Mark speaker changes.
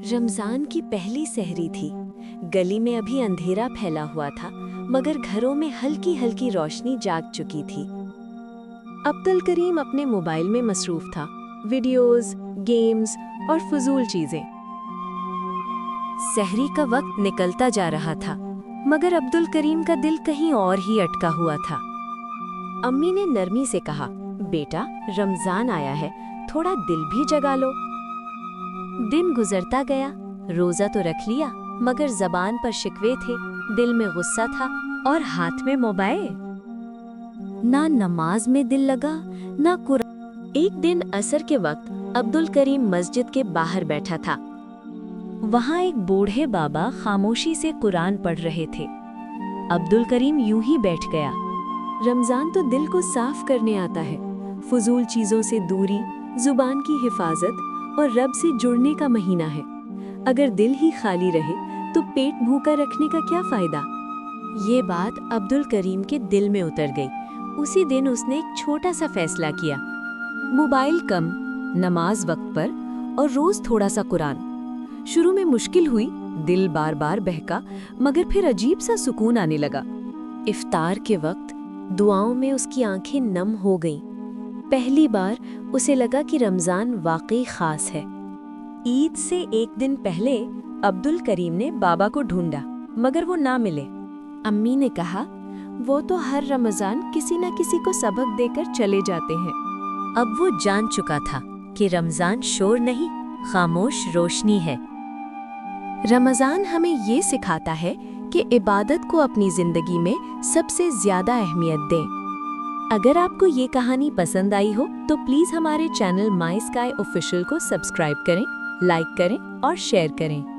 Speaker 1: रमजान की पहली सहरी थी। गली में अभी अंधेरा फैला हुआ था, मगर घरों में हल्की हल्की रोशनी जाग चुकी थी। अब्दुल करीम अपने मोबाइल में मसरूफ था, वीडियोस, गेम्स और फजूल चीजें। सहरी का वक्त निकलता जा रहा था, मगर अब्दुल करीम का दिल कहीं और ही अटका हुआ था। अम्मी ने नरमी से कहा, बेटा, रमजान आया है, थोड़ा दिल भी जगा लो। दिन गुजरता गया, रोजा तो रख लिया, मगर जबान पर शिकवे थे, दिल में गुस्सा था और हाथ में मोबाइल। ना नमाज में दिल लगा, ना कुरान। एक दिन असर के वक्त अब्दुल करीम मस्जिद के बाहर बैठा था। वहां एक बूढ़े बाबा खामोशी से कुरान पढ़ रहे थे। अब्दुल करीम यूं ही बैठ गया। रमजान तो दिल को साफ करने आता है, फजूल चीजों से दूरी, जुबान की हिफाजत और रब से जुड़ने का महीना है। अगर दिल ही खाली रहे तो पेट भूखा रखने का क्या फायदा। ये बात अब्दुल करीम के दिल में उतर गई। उसी दिन उसने एक छोटा सा फैसला किया, मोबाइल कम, नमाज वक्त पर और रोज थोड़ा सा कुरान। शुरू में मुश्किल हुई, दिल बार बार बहका, मगर फिर अजीब सा सुकून आने लगा। इफ्तार के वक्त दुआओं में उसकी आंखें नम हो गईं। पहली बार उसे लगा कि रमजान वाकई खास है। ईद से एक दिन पहले अब्दुल करीम ने बाबा को ढूंढा, मगर वो ना मिले। अम्मी ने कहा, वो तो हर रमजान किसी न किसी को सबक देकर चले जाते हैं। अब वो जान चुका था कि रमजान शोर नहीं, खामोश रोशनी है। रमजान हमें ये सिखाता है कि इबादत को अपनी जिंदगी में सबसे ज्यादा अहमियत दें। अगर आपको ये कहानी पसंद आई हो तो प्लीज़ हमारे चैनल माई स्काई ऑफिशियल को सब्सक्राइब करें, लाइक करें और शेयर करें।